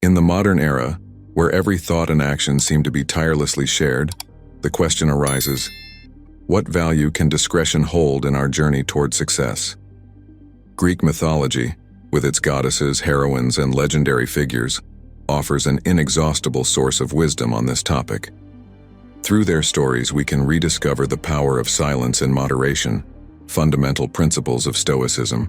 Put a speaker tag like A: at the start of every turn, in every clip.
A: In the modern era, where every thought and action seem to be tirelessly shared, the question arises, what value can discretion hold in our journey toward success? Greek mythology, with its goddesses, heroines, and legendary figures, offers an inexhaustible source of wisdom on this topic. Through their stories, we can rediscover the power of silence and moderation, fundamental principles of Stoicism.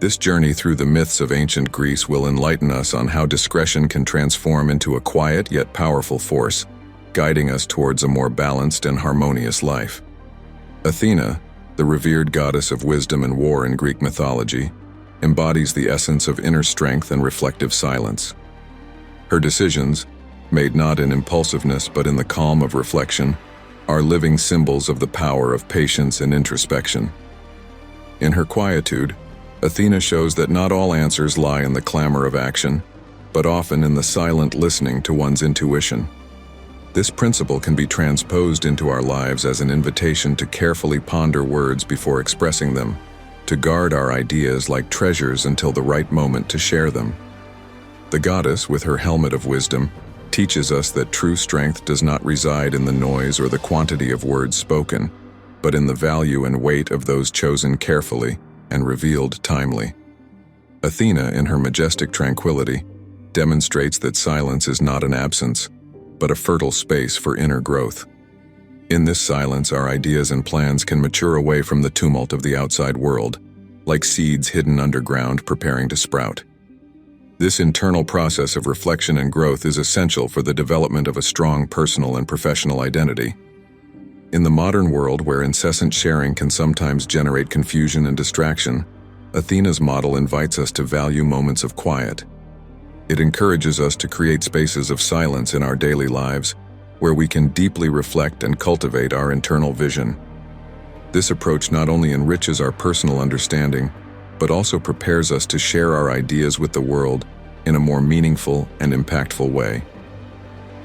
A: This journey through the myths of ancient Greece will enlighten us on how discretion can transform into a quiet yet powerful force, guiding us towards a more balanced and harmonious life. Athena, the revered goddess of wisdom and war in Greek mythology, embodies the essence of inner strength and reflective silence. Her decisions, made not in impulsiveness but in the calm of reflection, are living symbols of the power of patience and introspection. In her quietude, Athena shows that not all answers lie in the clamor of action, but often in the silent listening to one's intuition. This principle can be transposed into our lives as an invitation to carefully ponder words before expressing them, to guard our ideas like treasures until the right moment to share them. The goddess, with her helmet of wisdom, teaches us that true strength does not reside in the noise or the quantity of words spoken, but in the value and weight of those chosen carefully and revealed timely. Athena, in her majestic tranquility, demonstrates that silence is not an absence, but a fertile space for inner growth. In this silence, our ideas and plans can mature away from the tumult of the outside world, like seeds hidden underground preparing to sprout. This internal process of reflection and growth is essential for the development of a strong personal and professional identity. In the modern world, where incessant sharing can sometimes generate confusion and distraction, Athena's model invites us to value moments of quiet. It encourages us to create spaces of silence in our daily lives, where we can deeply reflect and cultivate our internal vision. This approach not only enriches our personal understanding, but also prepares us to share our ideas with the world in a more meaningful and impactful way.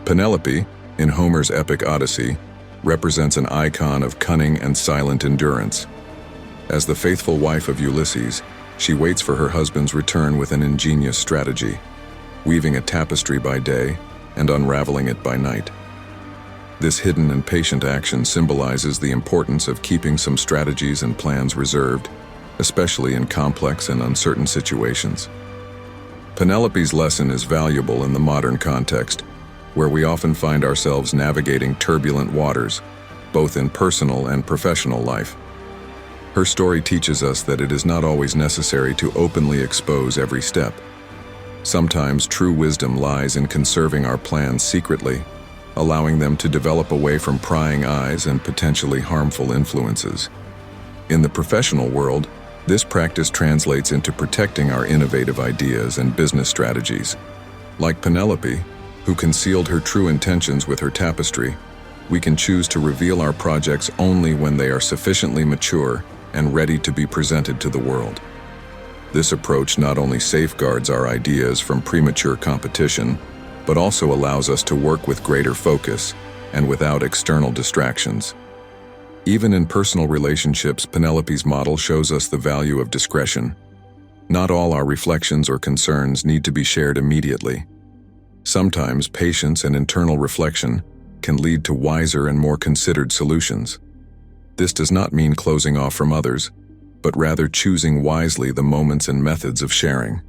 A: Penelope, in Homer's epic Odyssey, represents an icon of cunning and silent endurance. As the faithful wife of Ulysses, she waits for her husband's return with an ingenious strategy, weaving a tapestry by day and unraveling it by night. This hidden and patient action symbolizes the importance of keeping some strategies and plans reserved, especially in complex and uncertain situations. Penelope's lesson is valuable in the modern context, where we often find ourselves navigating turbulent waters, both in personal and professional life. Her story teaches us that it is not always necessary to openly expose every step. Sometimes true wisdom lies in conserving our plans secretly, allowing them to develop away from prying eyes and potentially harmful influences. In the professional world, this practice translates into protecting our innovative ideas and business strategies. Like Penelope, who concealed her true intentions with her tapestry, we can choose to reveal our projects only when they are sufficiently mature and ready to be presented to the world. This approach not only safeguards our ideas from premature competition, but also allows us to work with greater focus and without external distractions. Even in personal relationships, Penelope's model shows us the value of discretion. Not all our reflections or concerns need to be shared immediately. Sometimes patience and internal reflection can lead to wiser and more considered solutions. This does not mean closing off from others, but rather choosing wisely the moments and methods of sharing.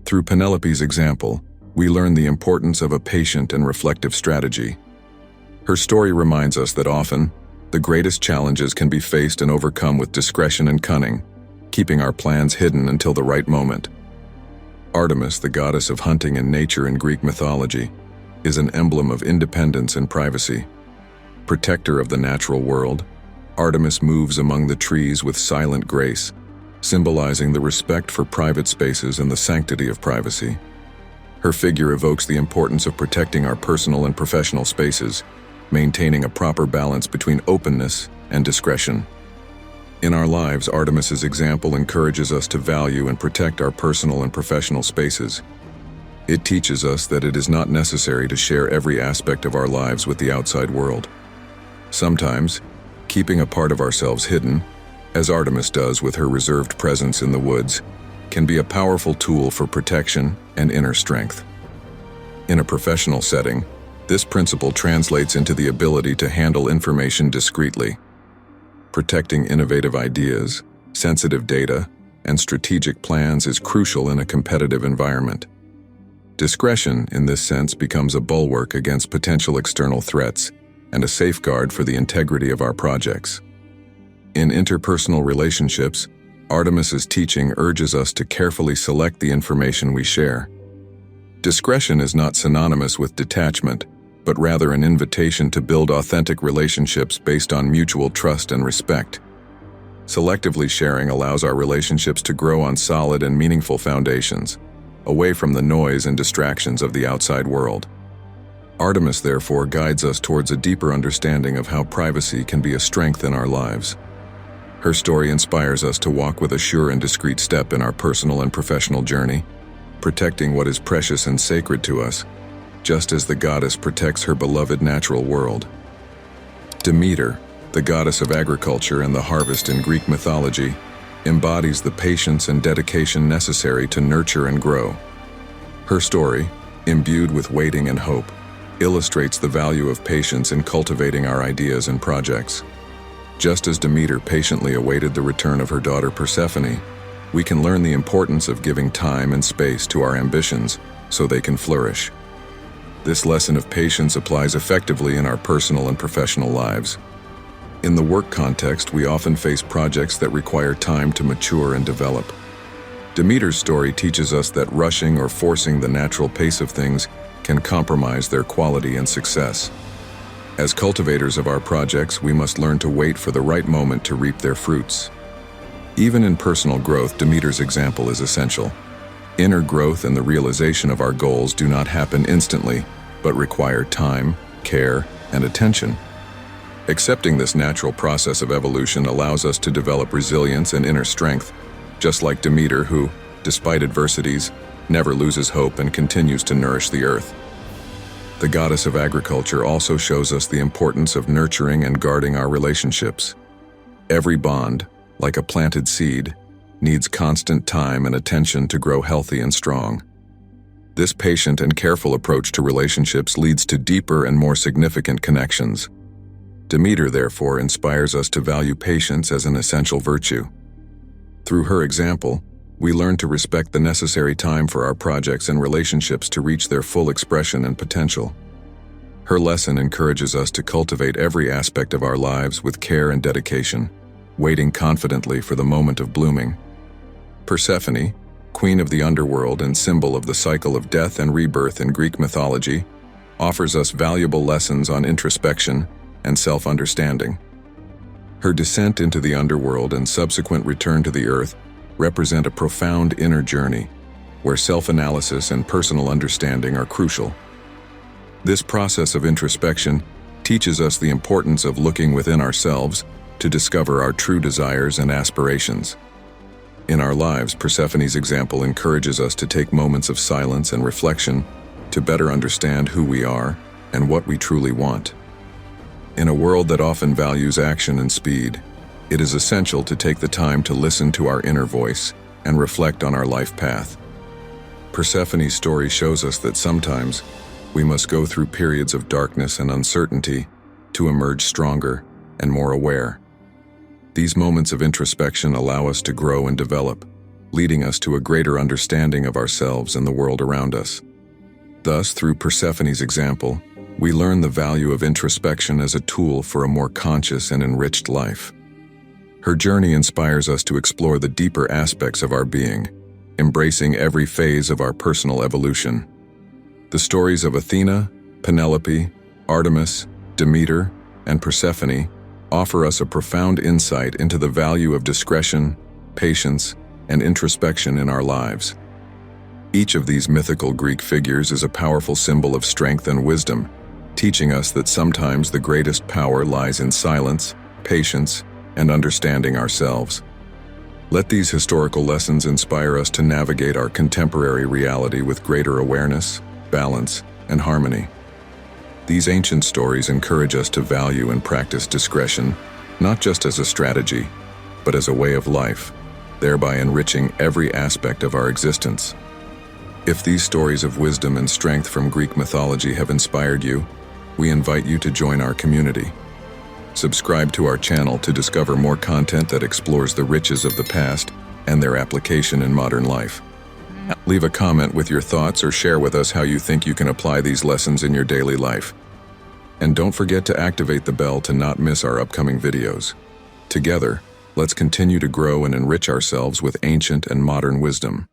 A: Through Penelope's example, we learn the importance of a patient and reflective strategy. Her story reminds us that often, the greatest challenges can be faced and overcome with discretion and cunning, keeping our plans hidden until the right moment. Artemis, the goddess of hunting and nature in Greek mythology, is an emblem of independence and privacy. Protector of the natural world, Artemis moves among the trees with silent grace, symbolizing the respect for private spaces and the sanctity of privacy. Her figure evokes the importance of protecting our personal and professional spaces, maintaining a proper balance between openness and discretion. In our lives, Artemis's example encourages us to value and protect our personal and professional spaces. It teaches us that it is not necessary to share every aspect of our lives with the outside world. Sometimes, keeping a part of ourselves hidden, as Artemis does with her reserved presence in the woods, can be a powerful tool for protection and inner strength. In a professional setting, this principle translates into the ability to handle information discreetly. Protecting innovative ideas, sensitive data, and strategic plans is crucial in a competitive environment. Discretion, in this sense, becomes a bulwark against potential external threats and a safeguard for the integrity of our projects. In interpersonal relationships, Artemis's teaching urges us to carefully select the information we share. Discretion is not synonymous with detachment, but rather an invitation to build authentic relationships based on mutual trust and respect. Selectively sharing allows our relationships to grow on solid and meaningful foundations, away from the noise and distractions of the outside world. Artemis, therefore, guides us towards a deeper understanding of how privacy can be a strength in our lives. Her story inspires us to walk with a sure and discreet step in our personal and professional journey, protecting what is precious and sacred to us, just as the goddess protects her beloved natural world. Demeter, the goddess of agriculture and the harvest in Greek mythology, embodies the patience and dedication necessary to nurture and grow. Her story, imbued with waiting and hope, illustrates the value of patience in cultivating our ideas and projects. Just as Demeter patiently awaited the return of her daughter Persephone, we can learn the importance of giving time and space to our ambitions so they can flourish. This lesson of patience applies effectively in our personal and professional lives. In the work context, we often face projects that require time to mature and develop. Demeter's story teaches us that rushing or forcing the natural pace of things can compromise their quality and success. As cultivators of our projects, we must learn to wait for the right moment to reap their fruits. Even in personal growth, Demeter's example is essential. Inner growth and the realization of our goals do not happen instantly, but require time, care, and attention. Accepting this natural process of evolution allows us to develop resilience and inner strength, just like Demeter, who, despite adversities, never loses hope and continues to nourish the earth. The goddess of agriculture also shows us the importance of nurturing and guarding our relationships. Every bond, like a planted seed, needs constant time and attention to grow healthy and strong. This patient and careful approach to relationships leads to deeper and more significant connections. Demeter, therefore, inspires us to value patience as an essential virtue. Through her example, we learn to respect the necessary time for our projects and relationships to reach their full expression and potential. Her lesson encourages us to cultivate every aspect of our lives with care and dedication, waiting confidently for the moment of blooming. Persephone, queen of the underworld and symbol of the cycle of death and rebirth in Greek mythology, offers us valuable lessons on introspection and self-understanding. Her descent into the underworld and subsequent return to the earth represent a profound inner journey, where self-analysis and personal understanding are crucial. This process of introspection teaches us the importance of looking within ourselves to discover our true desires and aspirations. In our lives, Persephone's example encourages us to take moments of silence and reflection to better understand who we are and what we truly want. In a world that often values action and speed, it is essential to take the time to listen to our inner voice and reflect on our life path. Persephone's story shows us that sometimes we must go through periods of darkness and uncertainty to emerge stronger and more aware. These moments of introspection allow us to grow and develop, leading us to a greater understanding of ourselves and the world around us. Thus, through Persephone's example, we learn the value of introspection as a tool for a more conscious and enriched life. Her journey inspires us to explore the deeper aspects of our being, embracing every phase of our personal evolution. The stories of Athena, Penelope, Artemis, Demeter, and Persephone offer us a profound insight into the value of discretion, patience, and introspection in our lives. Each of these mythical Greek figures is a powerful symbol of strength and wisdom, teaching us that sometimes the greatest power lies in silence, patience, and understanding ourselves. Let these historical lessons inspire us to navigate our contemporary reality with greater awareness, balance, and harmony. These ancient stories encourage us to value and practice discretion, not just as a strategy, but as a way of life, thereby enriching every aspect of our existence. If these stories of wisdom and strength from Greek mythology have inspired you, we invite you to join our community. Subscribe to our channel to discover more content that explores the riches of the past and their application in modern life. Leave a comment with your thoughts or share with us how you think you can apply these lessons in your daily life. And don't forget to activate the bell to not miss our upcoming videos. Together, let's continue to grow and enrich ourselves with ancient and modern wisdom.